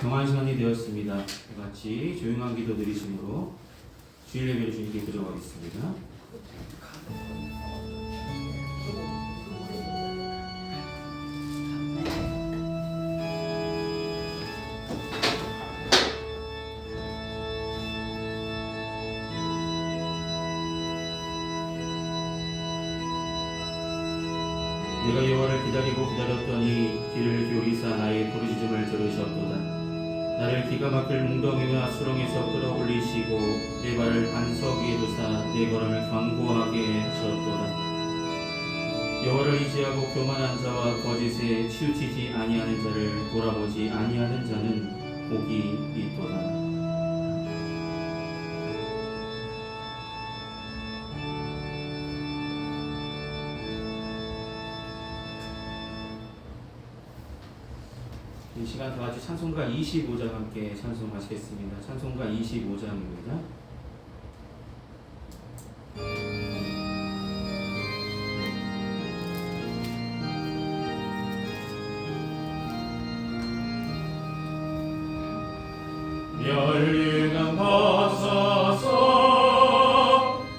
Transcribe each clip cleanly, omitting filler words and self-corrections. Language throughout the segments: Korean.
정한 시간이 되었습니다. 같이 조용한 기도 드리심으로 주일 예배를 주님께 드려가겠습니다. 내가 여호와를 기다리고 기다렸더니 귀를 기울이사 나의 부르짖음을 들으셨도다. 나를 기가 막힐 웅덩이와 수렁에서 끌어올리시고 내 발을 반석 위에 두사 내 걸음을 견고하게 하셨도다. 여호와를 의지하고 교만한 자와 거짓에 치우치지 아니하는 자를 돌아보지 아니하는 자는 복이 있도다. 이 시간 다 같이 찬송가 25장 함께 찬송하시겠습니다. 찬송가 25장입니다. 멸류관 벗어서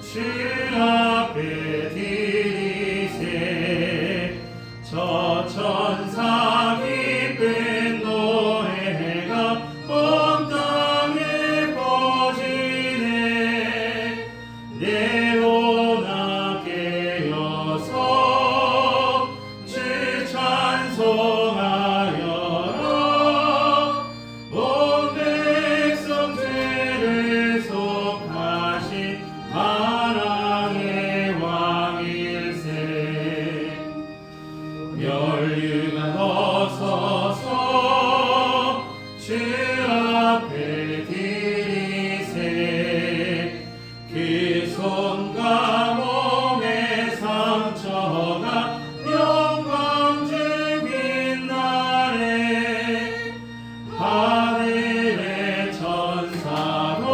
주 앞에 드리세 저 천사 기쁜 노래가 온 땅에 퍼지네 내로나 깨어서 주 찬송하여라 온 백성 죄를 속하신 사랑의 왕일세 멸류관 벗어서 주 앞에 드리세 그 손과 몸의 상처가 영광 주 빛나네 하늘의 천사도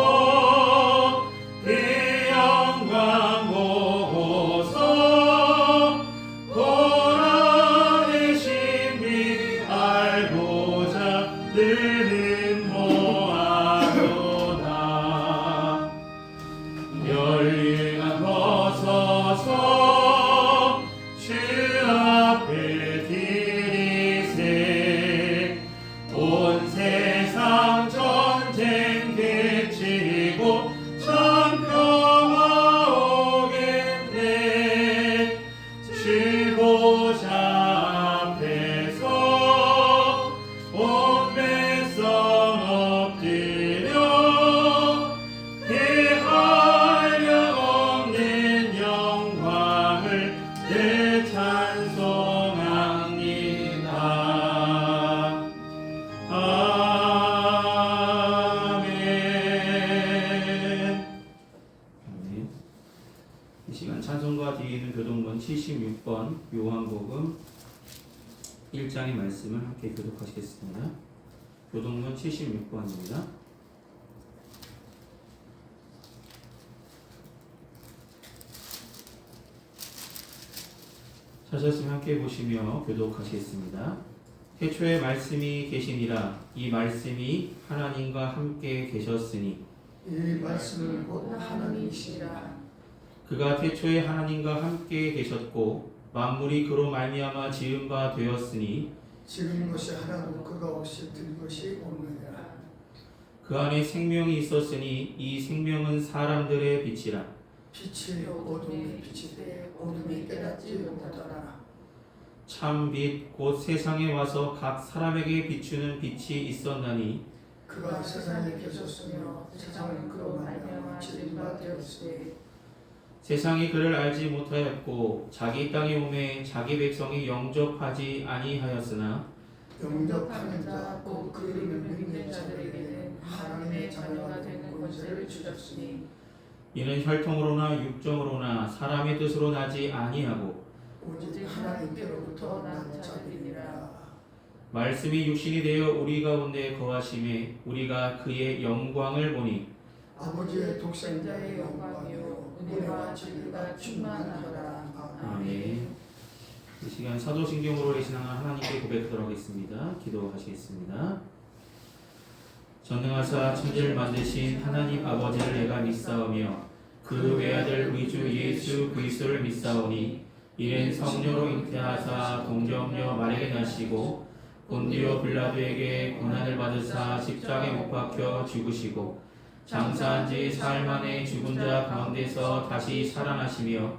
그 영광 보고서 고난의 신비 알고자 늘 모아도다. 멸류관 벗어서 주 앞에 드리세 온 세상 전쟁 그치고 참 평화 오겠네 주 보좌 앞에서 온 백성 엎드려 그 한량 없는 영광을 늘 찬송합니다. 아멘. 아멘. 이 시간 찬송가 뒤에 있는 교동본 76번 요한복음 1장의 말씀을 함께 교독하시겠습니다. 교동본 76번입니다. 찾았으면 함께 보시며 교독하시겠습니다. 태초에 말씀이 계시니라 이 말씀이 하나님과 함께 계셨으니 이 말씀은 곧 하나님이시라. 그가 태초에 하나님과 함께 계셨고 만물이 그로 말미암아 지은 바 되었으니 지은 것이 하나도 그가 없이 든 것이 없느니라. 그 안에 생명이 있었으니 이 생명은 사람들의 빛이라. 빛이 어둠의 빛이되 어둠이 깨닫지 못하더라. 참 빛 곧 세상에 와서 각 사람에게 비추는 빛이 있었나니 그가 세상에 계셨으며 세상은 그로 말미암아 지은 바 되었으되 세상이 그를 알지 못하였고 자기 땅에 오매 자기 백성이 영접하지 아니하였으나 영접하는 자 곧 그 이름을 믿는 자들에게는 하나님의 자녀가 되는 권세를 주셨으니 이는 혈통으로나 육정으로나 사람의 뜻으로 나지 아니하고 오직 하나님께로부터 난 자들이니라. 말씀이 육신이 되어 우리 가운데 거하심에 우리가 그의 영광을 보니 아버지의 독생자의 영광이요 은혜와 진리가 충만하더라. 아멘. 이 시간 사도신경으로 신앙한 하나님께 고백하도록 하겠습니다. 기도하시겠습니다. 전능하사 천지를 만드신 하나님 아버지를 내가 믿사오며 그 외아들 우리 주 예수 그리스도를 믿사오니 이는 성령으로 잉태하사 동정녀 마리아에게 나시고 본디오 빌라도에게 고난을 받으사 십자가에 못 박혀 죽으시고 장사한 지 사흘 만에 죽은 자 가운데서 다시 살아나시며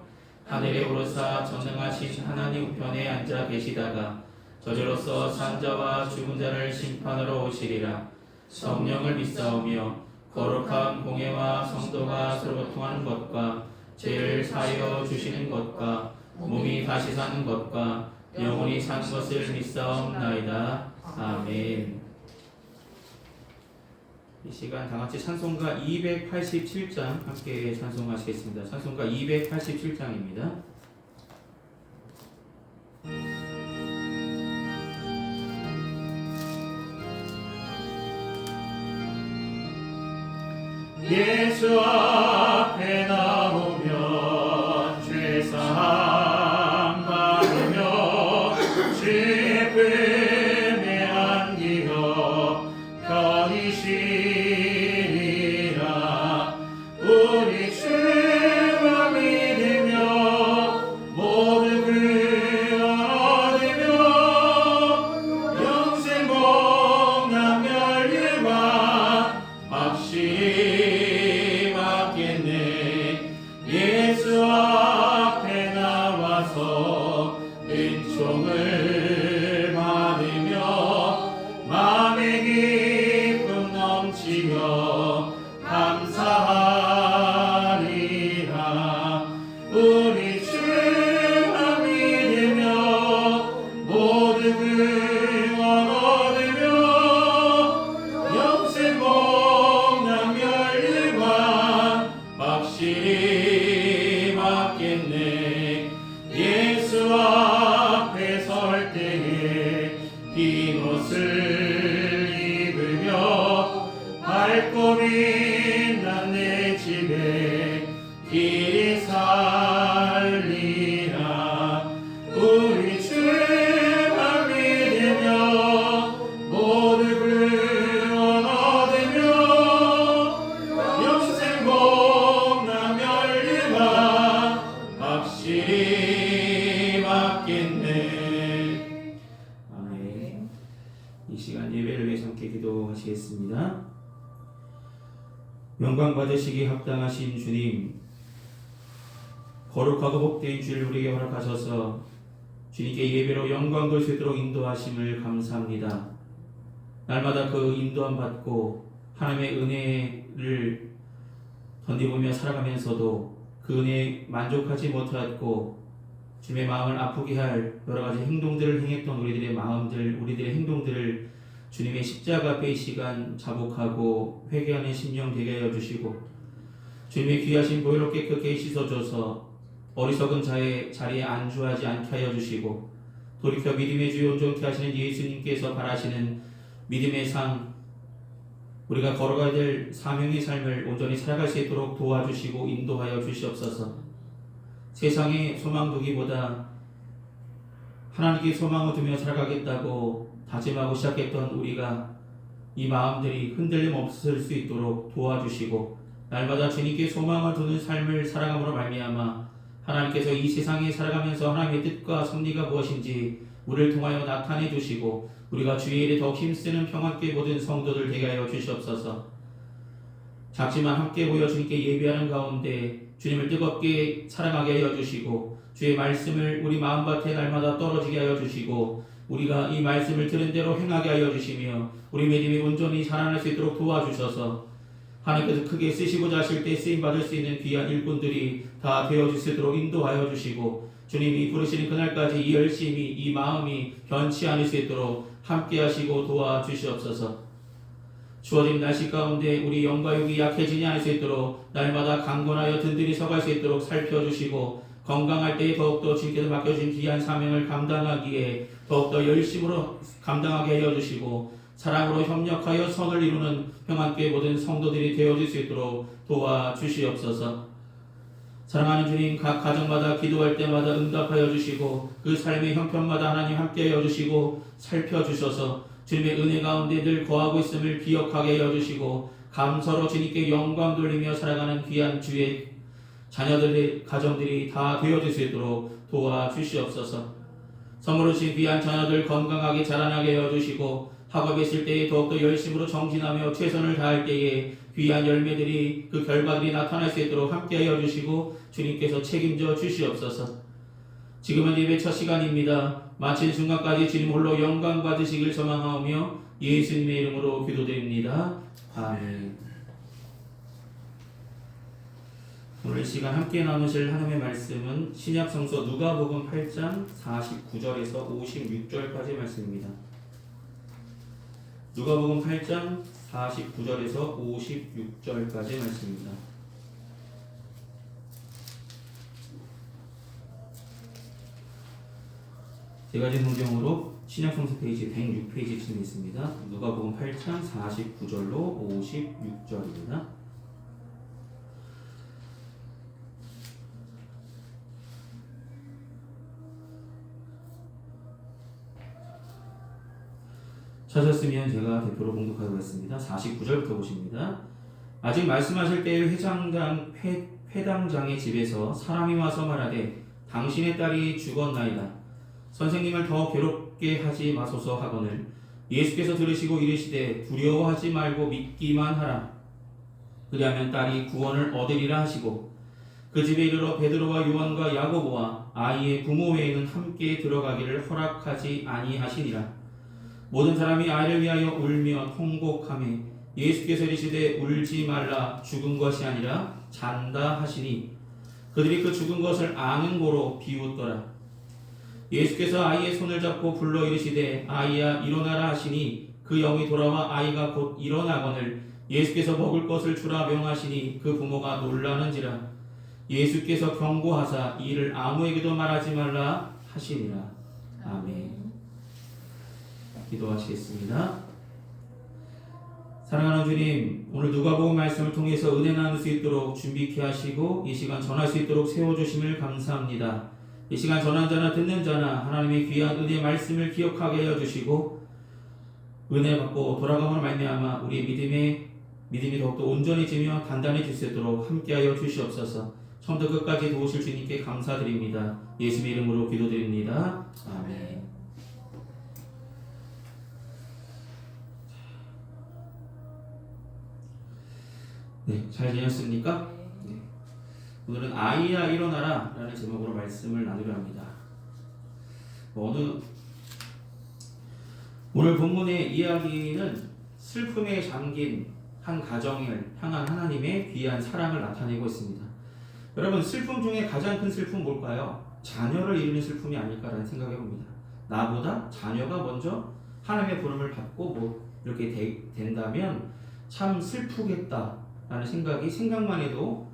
하늘에 오르사 전능하신 하나님 우편에 앉아 계시다가 저주로서 산자와 죽은 자를 심판하러 오시리라. 성령을 믿사오며 거룩한 공예와 성도가 서로 교통하는 것과 죄를 사하여 주시는 것과 몸이 다시 사는 것과 영원히 사는 것을 믿사옵나이다. 아멘. 이 시간 다같이 찬송가 287장 함께 찬송하시겠습니다. 찬송가 287장입니다. 예수 앞에 나오면 죄사함 받으며 슬픔에 안기어 편히 쉬리라. 우리 주와 믿으며 모두 구원 얻으며 영생 복락 멸류관 확실히 받겠네. 예수 앞에 나와서 은총을 받으며 마음의 기쁨 넘치며 감사하리라. 우리 주와 믿으며 모두 구원 얻으며 영생 복락 멸류관 확실히 받겠네. 예수 앞에 설 때에 흰 옷을 입으며 밝고 빛난 내 집에 길이 살리라. 우리 주와 믿으며 모두 구원 얻으며 영생 복락 멸류관 확실히 받겠네. 아멘. 이 시간 예배를 위해서 함께 기도하시겠습니다. 영광 받으시기 합당하신 주님, 거룩하고 복된 주를 우리에게 허락하셔서 주님께 예배로 영광 돌 수 있도록 인도하심을 감사합니다. 날마다 그 인도함 받고 하나님의 은혜를 던져보며 살아가면서도 그 은혜에 만족하지 못하고 주님의 마음을 아프게 할 여러 가지 행동들을 행했던 우리들의 마음들, 우리들의 행동들을 주님의 십자가 앞에 이 시간 자복하고 회개하는 심령 되게 하여 주시고 주님의 귀하신 보혈로 깨끗게 씻어줘서 어리석은 자의 자리에 안주하지 않게 하여 주시고 돌이켜 믿음의 주요 온전케 하시는 예수님께서 바라시는 믿음의 상, 우리가 걸어가야 될 사명의 삶을 온전히 살아갈 수 있도록 도와주시고 인도하여 주시옵소서. 세상에 소망 두기보다 하나님께 소망을 두며 살아가겠다고 다짐하고 시작했던 우리가 이 마음들이 흔들림 없을 수 있도록 도와주시고 날마다 주님께 소망을 두는 삶을 살아감으로 말미암아 하나님께서 이 세상에 살아가면서 하나님의 뜻과 섭리가 무엇인지 우리를 통하여 나타내 주시고 우리가 주의 일에 더욱 힘쓰는 평안께 모든 성도들 되게 하여 주시옵소서. 작지만 함께 모여 주님께 예배하는 가운데 주님을 뜨겁게 사랑하게 하여 주시고 주의 말씀을 우리 마음밭에 날마다 떨어지게 하여 주시고 우리가 이 말씀을 들은 대로 행하게 하여 주시며 우리 믿음이 온전히 자라날 수 있도록 도와주셔서 하나님께서 크게 쓰시고자 하실 때 쓰임받을 수 있는 귀한 일꾼들이 다 되어줄 수 있도록 인도하여 주시고 주님이 부르시는 그날까지 이 열심이 이 마음이 변치 않을 수 있도록 함께 하시고 도와주시옵소서. 주어진 날씨 가운데 우리 영과 육이 약해지지 않을 수 있도록 날마다 강건하여 든든히 서갈 수 있도록 살펴주시고 건강할 때 더욱더 주님께서 맡겨주신 귀한 사명을 감당하기에 더욱더 열심으로 감당하게 하여 주시고 사랑으로 협력하여 선을 이루는 평안교회 모든 성도들이 되어질 수 있도록 도와주시옵소서. 사랑하는 주님, 각 가정마다 기도할 때마다 응답하여 주시고 그 삶의 형편마다 하나님 함께하여 주시고 살펴주셔서 주님의 은혜 가운데 늘 거하고 있음을 기억하게 여주시고 감사로 주님께 영광 돌리며 살아가는 귀한 주의 자녀들의 가정들이 다 되어질 수 있도록 도와주시옵소서. 선물로 주신 귀한 자녀들 건강하게 자라나게 여주시고 학업에 있을 때에 더욱더 열심으로 정진하며 최선을 다할 때에 귀한 열매들이 그 결과들이 나타날 수 있도록 함께하여 주시고 주님께서 책임져 주시옵소서. 지금은 예배 첫 시간입니다. 마친 순간까지 주님 홀로 영광 받으시길 소망하오며 예수님의 이름으로 기도드립니다. 아멘. 오늘 시간 함께 나누실 하나님의 말씀은 신약성서 누가복음 8장 49절에서 56절까지 말씀입니다. 누가복음 8장 49절에서 56절까지 말씀입니다. 제가 진 성경으로 신약성서 페이지 106페이지쯤에 있습니다. 누가복음 8장 49절로 56절입니다. 찾았으면 제가 대표로 봉독하겠습니다. 49절부터 보십니다. 아직 말씀하실 때에 회당장의 집에서 사람이 와서 말하되 당신의 딸이 죽었나이다. 선생님을 더 괴롭게 하지 마소서 하거늘 예수께서 들으시고 이르시되 두려워하지 말고 믿기만 하라. 그리하면 딸이 구원을 얻으리라 하시고 그 집에 이르러 베드로와 요한과 야고보와 아이의 부모 외에는 함께 들어가기를 허락하지 아니하시니라. 모든 사람이 아이를 위하여 울며 통곡하며 예수께서 이르시되 울지 말라 죽은 것이 아니라 잔다 하시니 그들이 그 죽은 것을 아는 고로 비웃더라. 예수께서 아이의 손을 잡고 불러 이르시되 아이야 일어나라 하시니 그 영이 돌아와 아이가 곧 일어나거늘 예수께서 먹을 것을 주라 명하시니 그 부모가 놀라는지라. 예수께서 경고하사 이 일을 아무에게도 말하지 말라 하시니라. 아멘. 기도하시겠습니다. 사랑하는 주님, 오늘 누가복음 말씀을 통해서 은혜 나눌 수 있도록 준비케 하시고 이 시간 전할 수 있도록 세워주심을 감사합니다. 이 시간 전한 자나 듣는 자나 하나님의 귀한 은혜 말씀을 기억하게 하여 주시고 은혜 받고 돌아감으로 말미암아 우리의 믿음이 더욱더 온전해지며 단단해질 수 있도록 함께하여 주시옵소서. 처음부터 끝까지 도우실 주님께 감사드립니다. 예수의 이름으로 기도드립니다. 아멘. 네, 잘 지냈습니까? 네. 오늘은 아이야 일어나라 라는 제목으로 말씀을 나누려 합니다. 오늘 본문의 이야기는 슬픔에 잠긴 한 가정을 향한 하나님의 귀한 사랑을 나타내고 있습니다. 여러분, 슬픔 중에 가장 큰 슬픔은 뭘까요? 자녀를 잃는 슬픔이 아닐까라는 생각을 해봅니다. 나보다 자녀가 먼저 하나님의 부름을 받고 이렇게 된다면 참 슬프겠다 라는 생각만 해도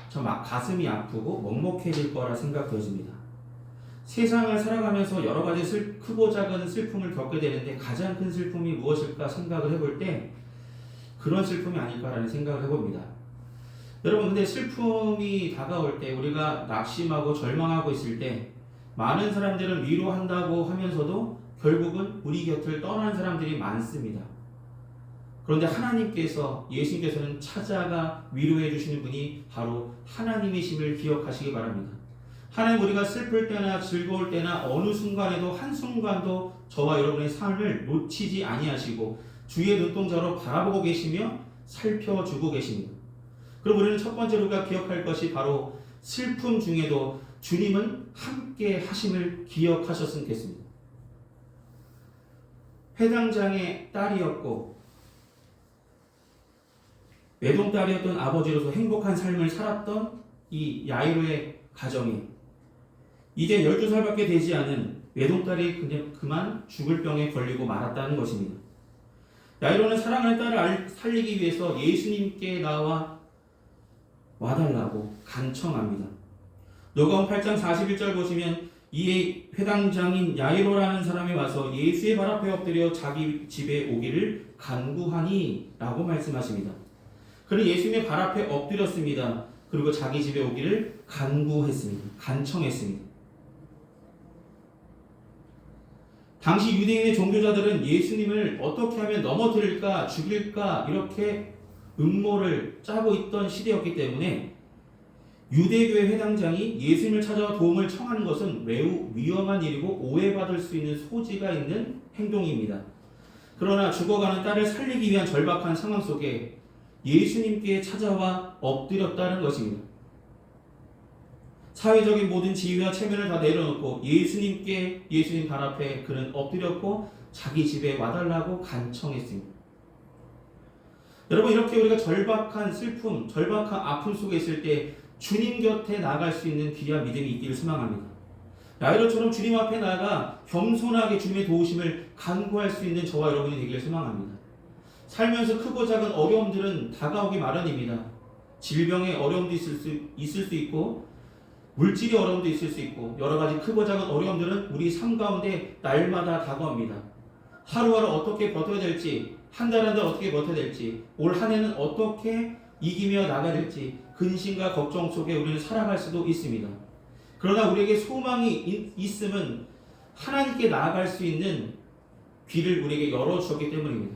저 막 가슴이 아프고 먹먹해질 거라 생각되어집니다. 세상을 살아가면서 여러 가지 크고 작은 슬픔을 겪게 되는데 가장 큰 슬픔이 무엇일까 생각을 해볼 때 그런 슬픔이 아닐까라는 생각을 해봅니다. 여러분, 근데 슬픔이 다가올 때 우리가 낙심하고 절망하고 있을 때 많은 사람들은 위로한다고 하면서도 결국은 우리 곁을 떠나는 사람들이 많습니다. 그런데 예수님께서는 찾아가 위로해 주시는 분이 바로 하나님이심을 기억하시기 바랍니다. 하나님, 우리가 슬플 때나 즐거울 때나 어느 순간에도 한순간도 저와 여러분의 삶을 놓치지 아니하시고 주의 눈동자로 바라보고 계시며 살펴주고 계십니다. 그럼 우리는 첫 번째로 우리가 기억할 것이 바로 슬픔 중에도 주님은 함께 하심을 기억하셨으면 좋겠습니다. 회당장의 딸이었고 외동딸이었던 아버지로서 행복한 삶을 살았던 이 야이로의 가정이 이제 12살밖에 되지 않은 외동딸이 그만 죽을 병에 걸리고 말았다는 것입니다. 야이로는 사랑하는 딸을 살리기 위해서 예수님께 나와 와달라고 간청합니다. 누가복음 8장 41절 보시면 이에 회당장인 야이로라는 사람이 와서 예수의 발 앞에 엎드려 자기 집에 오기를 간구하니 라고 말씀하십니다. 그는 예수님의 발 앞에 엎드렸습니다. 그리고 자기 집에 오기를 간청했습니다. 당시 유대인의 종교자들은 예수님을 어떻게 하면 넘어뜨릴까 죽일까 이렇게 음모를 짜고 있던 시대였기 때문에 유대교회 회당장이 예수님을 찾아와 도움을 청하는 것은 매우 위험한 일이고 오해받을 수 있는 소지가 있는 행동입니다. 그러나 죽어가는 딸을 살리기 위한 절박한 상황 속에 예수님께 찾아와 엎드렸다는 것입니다. 사회적인 모든 지위와 체면을 다 내려놓고 예수님 발 앞에 그는 엎드렸고 자기 집에 와달라고 간청했습니다. 여러분, 이렇게 우리가 절박한 슬픔, 절박한 아픔 속에 있을 때 주님 곁에 나아갈 수 있는 귀한 믿음이 있기를 소망합니다. 야이로처럼 주님 앞에 나아가 겸손하게 주님의 도우심을 간구할 수 있는 저와 여러분이 되기를 소망합니다. 살면서 크고 작은 어려움들은 다가오기 마련입니다. 질병의 어려움도 있을 수 있고 물질의 어려움도 있을 수 있고 여러 가지 크고 작은 어려움들은 우리 삶 가운데 날마다 다가옵니다. 하루하루 어떻게 버텨야 될지, 한 달 한 달 어떻게 버텨야 될지, 올 한 해는 어떻게 이기며 나가야 될지 근심과 걱정 속에 우리는 살아갈 수도 있습니다. 그러나 우리에게 소망이 있음은 하나님께 나아갈 수 있는 귀를 우리에게 열어주셨기 때문입니다.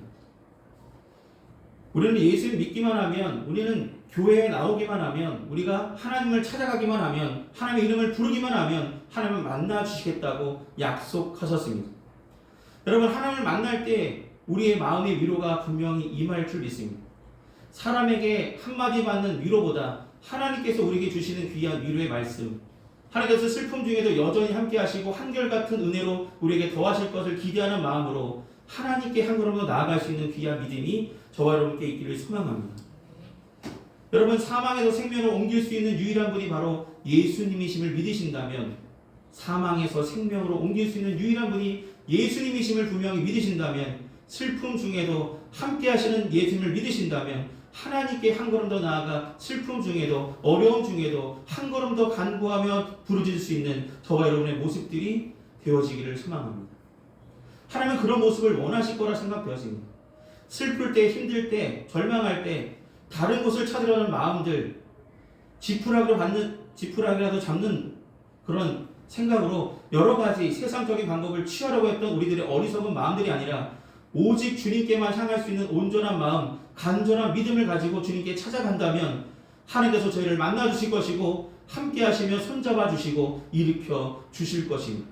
우리는 예수를 믿기만 하면, 우리는 교회에 나오기만 하면, 우리가 하나님을 찾아가기만 하면, 하나님의 이름을 부르기만 하면 하나님을 만나 주시겠다고 약속하셨습니다. 여러분, 하나님을 만날 때 우리의 마음의 위로가 분명히 임할 줄 믿습니다. 사람에게 한마디 받는 위로보다 하나님께서 우리에게 주시는 귀한 위로의 말씀, 하나님께서 슬픔 중에도 여전히 함께 하시고 한결같은 은혜로 우리에게 더하실 것을 기대하는 마음으로 하나님께 한 걸음 더 나아갈 수 있는 귀한 믿음이 저와 여러분께 있기를 소망합니다. 여러분, 사망에서 생명을 옮길 수 있는 유일한 분이 바로 예수님이심을 믿으신다면, 사망에서 생명으로 옮길 수 있는 유일한 분이 예수님이심을 분명히 믿으신다면, 슬픔 중에도 함께 하시는 예수님을 믿으신다면 하나님께 한 걸음 더 나아가 슬픔 중에도 어려움 중에도 한 걸음 더 간구하며 부르짖을 수 있는 저와 여러분의 모습들이 되어지기를 소망합니다. 하나님은 그런 모습을 원하실 거라 생각되었습니다. 슬플 때, 힘들 때, 절망할 때 다른 곳을 찾으려는 마음들, 지푸라기라도 잡는 그런 생각으로 여러 가지 세상적인 방법을 취하려고 했던 우리들의 어리석은 마음들이 아니라 오직 주님께만 향할 수 있는 온전한 마음, 간절한 믿음을 가지고 주님께 찾아간다면 하나님께서 저희를 만나 주실 것이고 함께 하시며 손잡아 주시고 일으켜 주실 것입니다.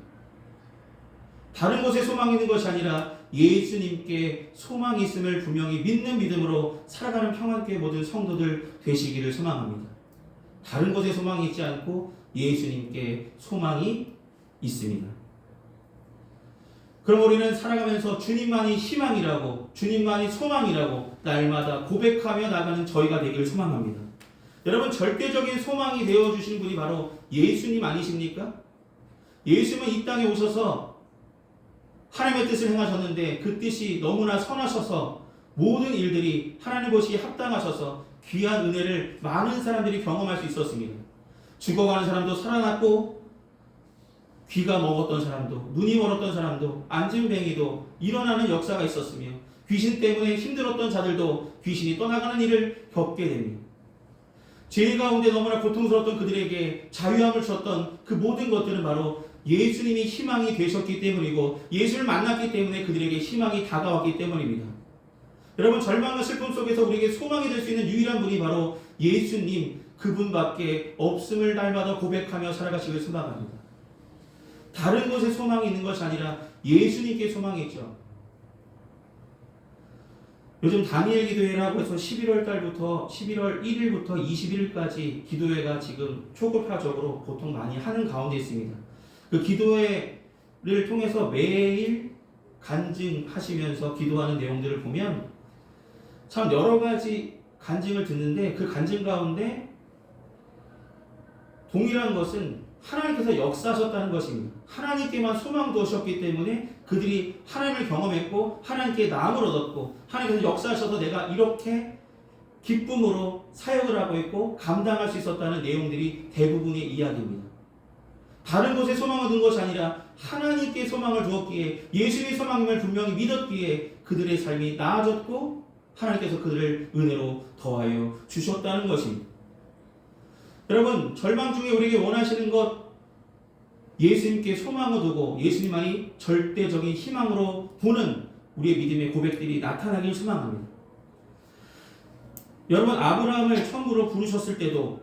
다른 곳에 소망이 있는 것이 아니라 예수님께 소망이 있음을 분명히 믿는 믿음으로 살아가는 평안교회 모든 성도들 되시기를 소망합니다. 다른 곳에 소망이 있지 않고 예수님께 소망이 있습니다. 그럼 우리는 살아가면서 주님만이 희망이라고, 주님만이 소망이라고 날마다 고백하며 나가는 저희가 되기를 소망합니다. 여러분, 절대적인 소망이 되어주신 분이 바로 예수님 아니십니까? 예수님은 이 땅에 오셔서 하나님의 뜻을 행하셨는데 그 뜻이 너무나 선하셔서 모든 일들이 하나님 보시기에 합당하셔서 귀한 은혜를 많은 사람들이 경험할 수 있었습니다. 죽어가는 사람도 살아났고, 귀가 먹었던 사람도, 눈이 멀었던 사람도, 안진뱅이도 일어나는 역사가 있었으며, 귀신 때문에 힘들었던 자들도 귀신이 떠나가는 일을 겪게 됩니다. 죄 가운데 너무나 고통스러웠던 그들에게 자유함을 주셨던 그 모든 것들은 바로 예수님이 희망이 되셨기 때문이고, 예수를 만났기 때문에 그들에게 희망이 다가왔기 때문입니다. 여러분, 절망과 슬픔 속에서 우리에게 소망이 될 수 있는 유일한 분이 바로 예수님, 그분밖에 없음을 날마다 고백하며 살아가시길 소망합니다. 다른 곳에 소망이 있는 것이 아니라 예수님께 소망이 있죠. 요즘 다니엘 기도회라고 해서 11월 1일부터 21일까지 기도회가 지금 초급화적으로 보통 많이 하는 가운데 있습니다. 그 기도회를 통해서 매일 간증하시면서 기도하는 내용들을 보면 참 여러 가지 간증을 듣는데, 그 간증 가운데 동일한 것은 하나님께서 역사하셨다는 것입니다. 하나님께만 소망 두셨기 때문에 그들이 하나님을 경험했고 하나님께 나음을 얻었고 하나님께서 역사하셔서 내가 이렇게 기쁨으로 사역을 하고 있고 감당할 수 있었다는 내용들이 대부분의 이야기입니다. 다른 곳에 소망을 둔 것이 아니라 하나님께 소망을 두었기에, 예수님의 소망임을 분명히 믿었기에 그들의 삶이 나아졌고 하나님께서 그들을 은혜로 더하여 주셨다는 것입니다. 여러분, 절망 중에 우리에게 원하시는 것 예수님께 소망을 두고 예수님만이 절대적인 희망으로 보는 우리의 믿음의 고백들이 나타나길 소망합니다. 여러분, 아브라함을 처음으로 부르셨을 때도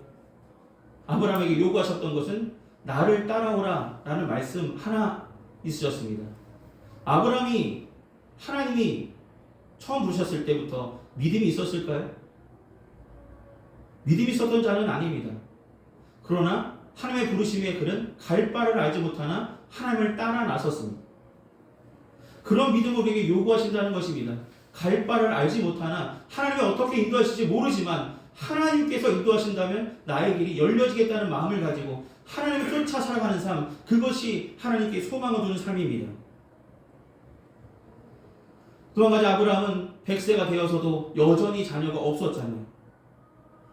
아브라함에게 요구하셨던 것은 나를 따라오라 라는 말씀 하나 있으셨습니다. 아브라함이 하나님이 처음 부르셨을 때부터 믿음이 있었을까요? 믿음이 있었던 자는 아닙니다. 그러나 하나님의 부르심에 그는 갈 바를 알지 못하나 하나님을 따라 나섰습니다. 그런 믿음을 우리에게 요구하신다는 것입니다. 갈 바를 알지 못하나 하나님이 어떻게 인도하실지 모르지만 하나님께서 인도하신다면 나의 길이 열려지겠다는 마음을 가지고 하나님을 쫓아 살아가는 삶, 그것이 하나님께 소망을 두는 삶입니다. 또 한 가지, 아브라함은 100세가 되어서도 여전히 자녀가 없었잖아요.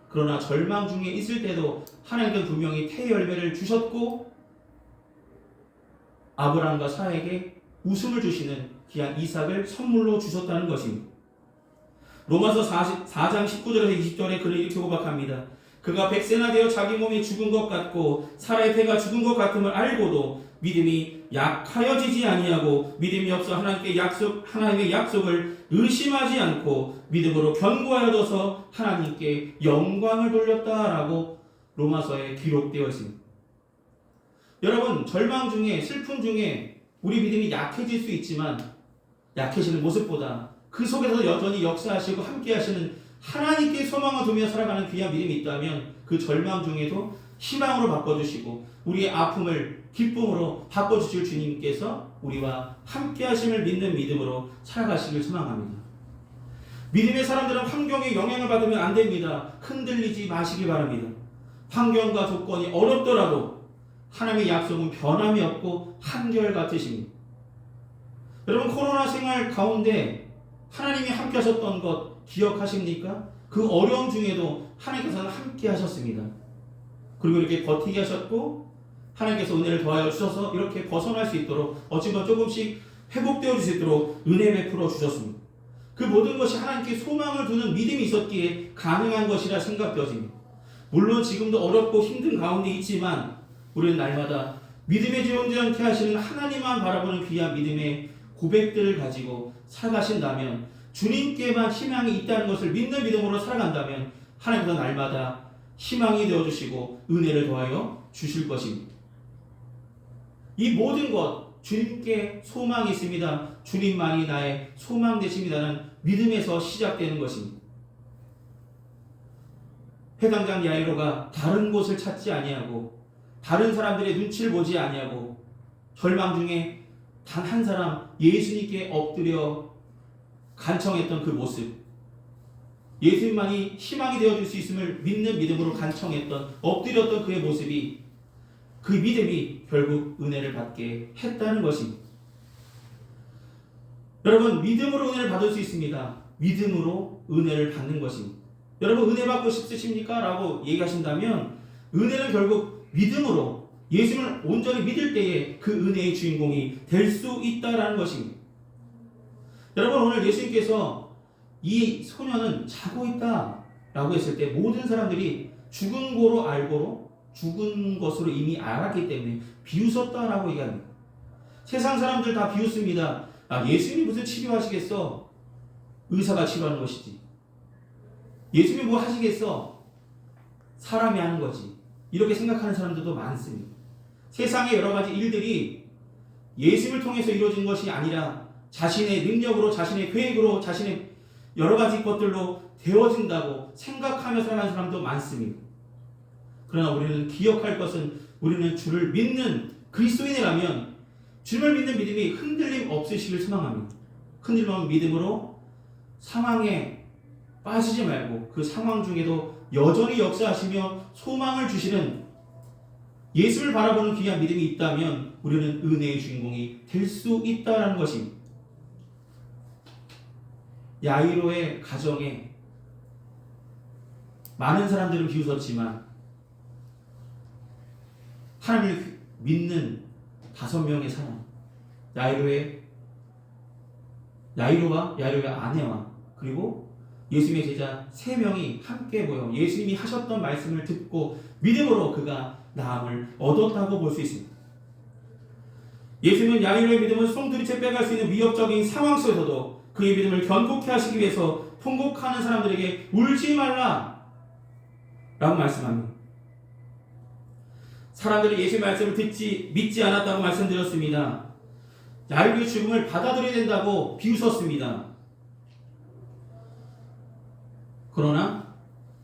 그러나 절망 중에 있을 때도 하나님께서 분명히 태 열매를 주셨고 아브라함과 사라에게 웃음을 주시는 귀한 이삭을 선물로 주셨다는 것입니다. 로마서 4장 19절에서 20절에 그는 이렇게 고백합니다. 그가 100세나 되어 자기 몸이 죽은 것 같고 사라의 태가 죽은 것 같음을 알고도 믿음이 약하여지지 아니하고 믿음이 없어 하나님의 약속을 의심하지 않고 믿음으로 견고하여져서 하나님께 영광을 돌렸다라고 로마서에 기록되어 있습니다. 여러분, 절망 중에, 슬픔 중에 우리 믿음이 약해질 수 있지만 약해지는 모습보다 그 속에서 여전히 역사하시고 함께 하시는 하나님께 소망을 두며 살아가는 귀한 믿음이 있다면 그 절망 중에도 희망으로 바꿔주시고 우리의 아픔을 기쁨으로 바꿔주실 주님께서 우리와 함께 하심을 믿는 믿음으로 살아가시길 소망합니다. 믿음의 사람들은 환경에 영향을 받으면 안 됩니다. 흔들리지 마시기 바랍니다. 환경과 조건이 어렵더라도 하나님의 약속은 변함이 없고 한결같으십니다. 여러분, 코로나 생활 가운데 하나님이 함께 하셨던 것 기억하십니까? 그 어려움 중에도 하나님께서는 함께 하셨습니다. 그리고 이렇게 버티게 하셨고 하나님께서 은혜를 더하여 주셔서 이렇게 벗어날 수 있도록 어찌보면 조금씩 회복되어 줄 수 있도록 은혜 베풀어 주셨습니다. 그 모든 것이 하나님께 소망을 두는 믿음이 있었기에 가능한 것이라 생각되어집니다. 물론 지금도 어렵고 힘든 가운데 있지만 우리는 날마다 믿음의 지원자케 하시는 하나님만 바라보는 귀한 믿음의 고백들을 가지고 살아가신다면, 주님께만 희망이 있다는 것을 믿는 믿음으로 살아간다면 하나님께서 날마다 희망이 되어주시고 은혜를 더하여 주실 것입니다. 이 모든 것, 주님께 소망이 있습니다. 주님만이 나의 소망 되십니다는 믿음에서 시작되는 것입니다. 회당장 야이로가 다른 곳을 찾지 아니하고 다른 사람들의 눈치를 보지 아니하고 절망 중에 단 한 사람 예수님께 엎드려 간청했던 그 모습, 예수님만이 희망이 되어줄 수 있음을 믿는 믿음으로 간청했던, 엎드렸던 그의 모습이, 그 믿음이 결국 은혜를 받게 했다는 것입니다. 여러분, 믿음으로 은혜를 받을 수 있습니다. 믿음으로 은혜를 받는 것입니다. 여러분, 은혜 받고 싶으십니까? 라고 얘기하신다면 은혜는 결국 믿음으로, 예수님을 온전히 믿을 때에 그 은혜의 주인공이 될 수 있다는 것입니다. 여러분, 오늘 예수님께서 이 소년은 자고 있다 라고 했을 때 모든 사람들이 죽은 거로 알고 죽은 것으로 이미 알았기 때문에 비웃었다라고 얘기합니다. 세상 사람들 다 비웃습니다. 예수님이 무슨 치료하시겠어? 의사가 치료하는 것이지. 예수님이 뭐 하시겠어? 사람이 하는 거지. 이렇게 생각하는 사람들도 많습니다. 세상의 여러 가지 일들이 예수님을 통해서 이루어진 것이 아니라 자신의 능력으로, 자신의 계획으로, 자신의 여러 가지 것들로 되어진다고 생각하며 살아가는 사람도 많습니다. 그러나 우리는 기억할 것은, 우리는 주를 믿는 그리스도인이라면 주를 믿는 믿음이 흔들림 없으시길 소망합니다. 흔들림 없는 믿음으로 상황에 빠지지 말고 그 상황 중에도 여전히 역사하시며 소망을 주시는 예수를 바라보는 귀한 믿음이 있다면 우리는 은혜의 주인공이 될 수 있다는 것입니다. 야이로의 가정에 많은 사람들은 비웃었지만 하나님을 믿는 5명의 사람, 야이로와 야이로의 아내와 그리고 예수님의 제자 3명이 함께 모여 예수님이 하셨던 말씀을 듣고 믿음으로 그가 나음을 얻었다고 볼 수 있습니다. 예수님은 야이로의 믿음을 송두리째 빼갈 수 있는 위협적인 상황 속에서도 그의 믿음을 견고케 하시기 위해서 통곡하는 사람들에게 울지 말라 라고 말씀합니다. 사람들이 예수의 말씀을 믿지 않았다고 말씀드렸습니다. 야이로의 죽음을 받아들여야 된다고 비웃었습니다. 그러나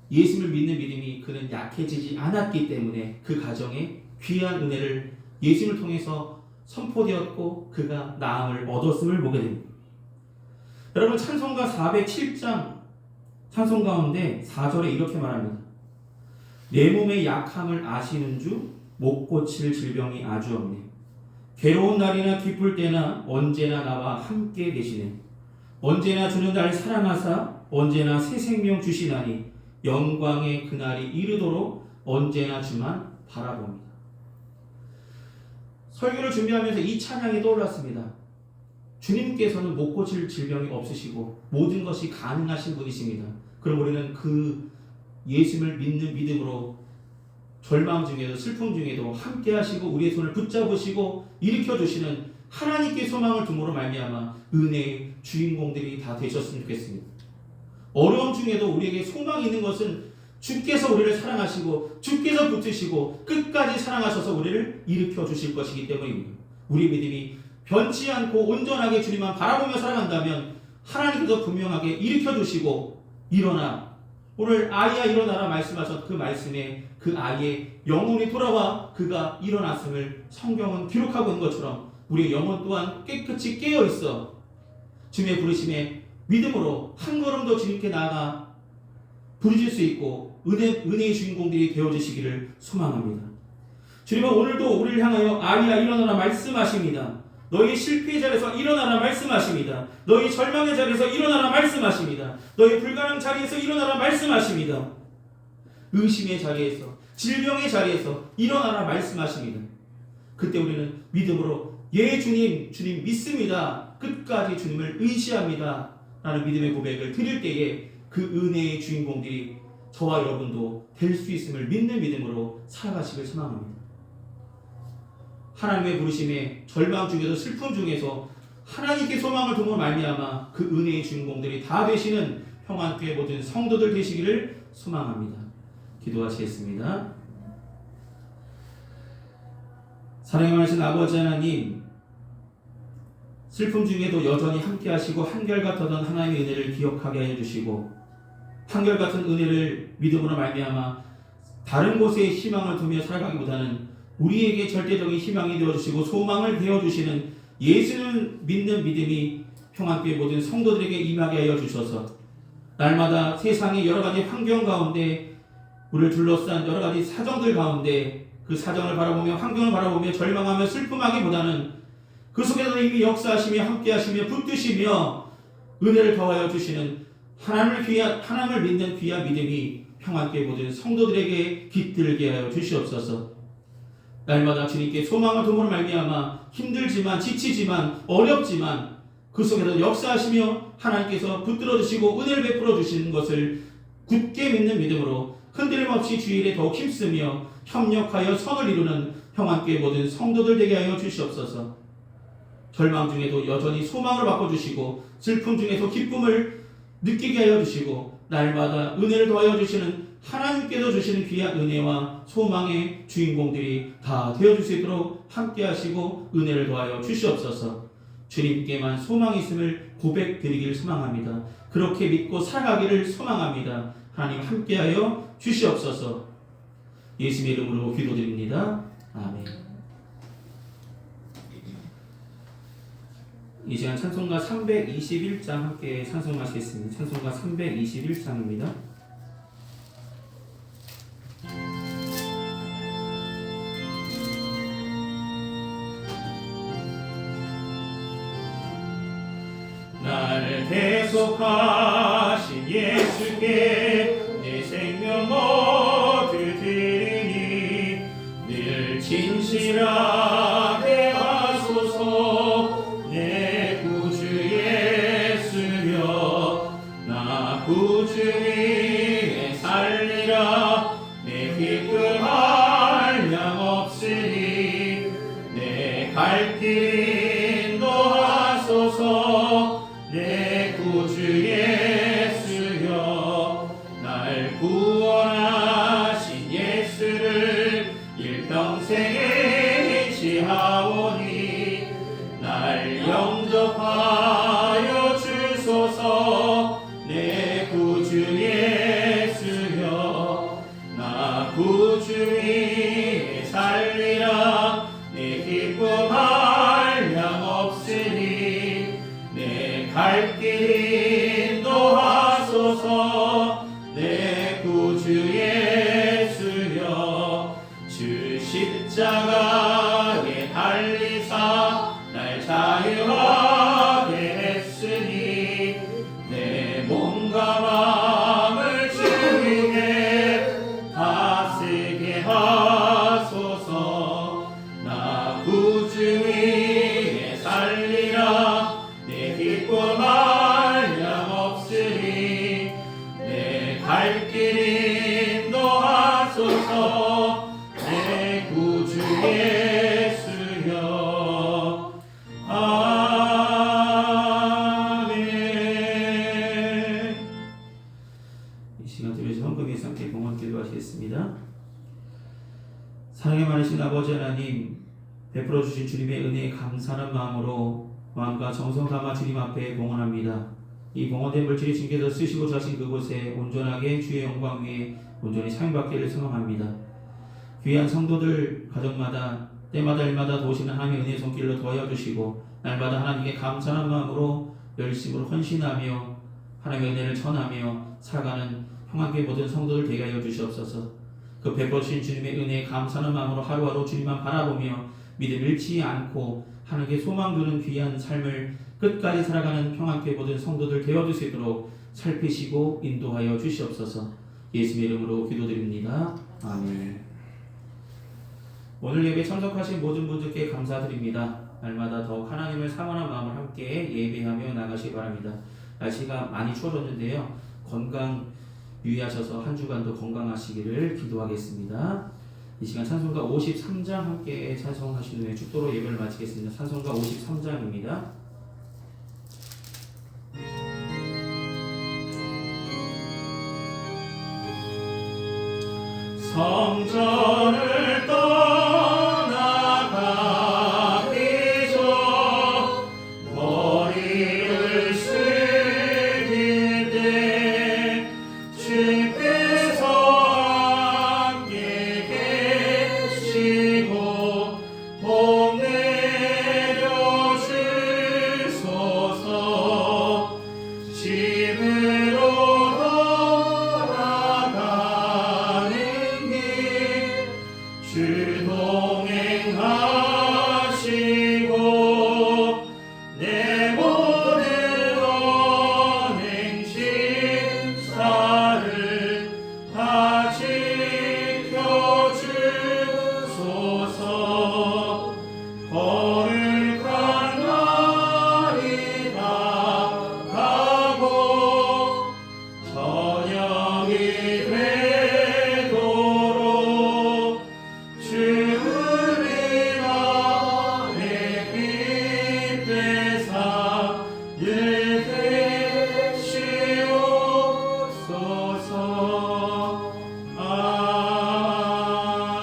예수님을 믿는 믿음이 그는 약해지지 않았기 때문에 그 가정에 귀한 은혜를 예수님을 통해서 선포되었고 그가 나음을 얻었음을 보게 됩니다. 여러분, 찬송가 407장 찬송 가운데 4절에 이렇게 말합니다. 내 몸의 약함을 아시는 주 못 고칠 질병이 아주 없네. 괴로운 날이나 기쁠 때나 언제나 나와 함께 계시네. 언제나 주는 날 사랑하사 언제나 새 생명 주시나니 영광의 그날이 이르도록 언제나 주만 바라봅니다. 설교를 준비하면서 이 찬양이 떠올랐습니다. 주님께서는 못 고칠 질병이 없으시고 모든 것이 가능하신 분이십니다. 그럼 우리는 그 예수님을 믿는 믿음으로 절망 중에도 슬픔 중에도 함께 하시고 우리의 손을 붙잡으시고 일으켜 주시는 하나님께 소망을 둠으로 말미암아 은혜의 주인공들이 다 되셨으면 좋겠습니다. 어려움 중에도 우리에게 소망이 있는 것은 주께서 우리를 사랑하시고 주께서 붙으시고 끝까지 사랑하셔서 우리를 일으켜 주실 것이기 때문입니다. 우리 믿음이 변치 않고 온전하게 주님만 바라보며 살아간다면 하나님께서 분명하게 일으켜 주시고 일어나, 오늘 아이야 일어나라 말씀하셨 그 말씀에 그 아이의 영혼이 돌아와 그가 일어났음을 성경은 기록하고 있는 것처럼 우리의 영혼 또한 깨끗이 깨어 있어 주님의 부르심에 믿음으로 한 걸음 더 주님께 나아가 부르실 수 있고 은혜의 주인공들이 되어주시기를 소망합니다. 주님은 오늘도 우리를 향하여 아이야 일어나라 말씀하십니다. 너희 실패의 자리에서 일어나라 말씀하십니다. 너희 절망의 자리에서 일어나라 말씀하십니다. 너희 불가능 자리에서 일어나라 말씀하십니다. 의심의 자리에서, 질병의 자리에서 일어나라 말씀하십니다. 그때 우리는 믿음으로 예 주님 믿습니다. 끝까지 주님을 의지합니다 라는 믿음의 고백을 드릴 때에 그 은혜의 주인공들이 저와 여러분도 될 수 있음을 믿는 믿음으로 살아가시길 소망합니다. 하나님의 부르심에 절망 중에서 슬픔 중에서 하나님께 소망을 두고 말미암아 그 은혜의 주인공들이 다 되시는 평안교회 모든 성도들 되시기를 소망합니다. 기도하시겠습니다. 사랑의 많으신 아버지 하나님, 슬픔 중에도 여전히 함께 하시고 한결같았던 하나님의 은혜를 기억하게 하여 주시고 한결같은 은혜를 믿음으로 말미암아 다른 곳에 희망을 두며 살아가기보다는 우리에게 절대적인 희망이 되어주시고 소망을 되어주시는 예수를 믿는 믿음이 평안교회 모든 성도들에게 임하게 하여 주셔서 날마다 세상의 여러 가지 환경 가운데 우리를 둘러싼 여러 가지 사정들 가운데 그 사정을 바라보며 환경을 바라보며 절망하며 슬픔하기보다는 그 속에서 이미 역사하시며 함께하시며 붙드시며 은혜를 더하여 주시는 하나님을 믿는 귀한 믿음이 평안교회 모든 성도들에게 깃들게 하여 주시옵소서. 날마다 주님께 소망을 두므로 말미암아 힘들지만 지치지만 어렵지만 그 속에서 역사하시며 하나님께서 붙들어 주시고 은혜를 베풀어 주시는 것을 굳게 믿는 믿음으로 흔들림 없이 주일에 더욱 힘쓰며 협력하여 선을 이루는 평안교회 모든 성도들 되게 하여 주시옵소서. 절망 중에도 여전히 소망을 바꿔주시고 슬픔 중에서 기쁨을 느끼게 하여 주시고 날마다 은혜를 더하여 주시는 하나님께서 주시는 귀한 은혜와 소망의 주인공들이 다 되어줄 수 있도록 함께 하시고 은혜를 더하여 주시옵소서. 주님께만 소망이 있음을 고백드리기를 소망합니다. 그렇게 믿고 살아가기를 소망합니다. 하나님 함께하여 주시옵소서. 예수님의 이름으로 기도드립니다. 아멘. 이 시간 찬송가 321장 함께 찬송하시겠습니다. 찬송가 321장입니다. 나를 계속하신 예수께 내 생명 모두 드리니 늘 진실하게 하소서. 내 구주 예수여 나 구주 위에 살리라. 내 기쁨 한량 없으니 내 갈 길 갈 길 인도하소서. 내 구주 예수여, 주 십자가에 달리사 날 자유하게 했으니 내 몸과 마음을 주에게 다스게 하소서. 나 구주 위에 살리라. 내 기쁨 한량없으리. 내 갈 길 인도하소서. 내 구주 예수여. 아멘. 이 시간 들으시 헌금에서 함께 봉헌 기도하시겠습니다. 사랑의 많으신 아버지 하나님, 베풀어 주신 주님의 은혜에 감사하는 마음으로 마음과 정성 담아 주님 앞에 봉헌합니다. 이 봉헌된 물질이 주님께서 쓰시고 자신 그곳에 온전하게 주의 영광 위에 온전히 사용받기를 소망합니다. 귀한 성도들 가정마다 때마다 일마다 도우시는 하나님의 은혜의 손길로 더하여 주시고 날마다 하나님께 감사하는 마음으로 열심으로 헌신하며 하나님의 은혜를 전하며 살아가는 평안교회 모든 성도들 되게 하여 주시옵소서. 그 베풀어 주신 주님의 은혜에 감사하는 마음으로 하루하루 주님만 바라보며 믿음 잃지 않고 하나님께 소망 두는 귀한 삶을 끝까지 살아가는 평안교회 모든 성도들 되어줄 수 있도록 살피시고 인도하여 주시옵소서. 예수의 이름으로 기도드립니다. 아멘. 오늘 예배 참석하신 모든 분들께 감사드립니다. 날마다 더욱 하나님을 사모하는 마음을 함께 예배하며 나가시기 바랍니다. 날씨가 많이 추워졌는데요, 건강 유의하셔서 한 주간도 건강하시기를 기도하겠습니다. 이 시간 찬송가 53장 함께 찬송하신 후에 축도로 예배를 마치겠습니다. 찬송가 53장입니다. 성전을 떠나가기 전 머리를 숙일 때 주께서 함께 계시고 복 내려 주소서. 집으로 주 동행하시고 내 모든 언행 식사를 다 지켜주소서. 거룩한 날이 다가고 저녁이 되도록 주님 안에 빛되사 늘 되시옵소서.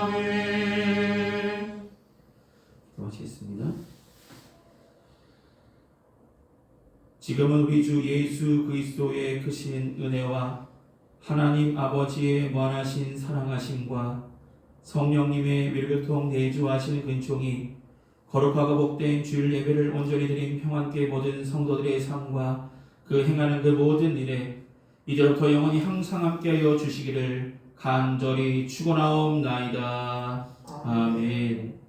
아멘. 기도하시겠습니다. 지금은 우리 주 예수 그리스도의 크신 은혜와 하나님 아버지의 무한하신 사랑하심과 성령님의 밀교통 내주하시는 근총이 거룩하고 복된 주일 예배를 온전히 드린 평안교회 모든 성도들의 삶과 그 행하는 그 모든 일에 이제부터 영원히 항상 함께하여 주시기를 간절히 축원하옵나이다. 아멘.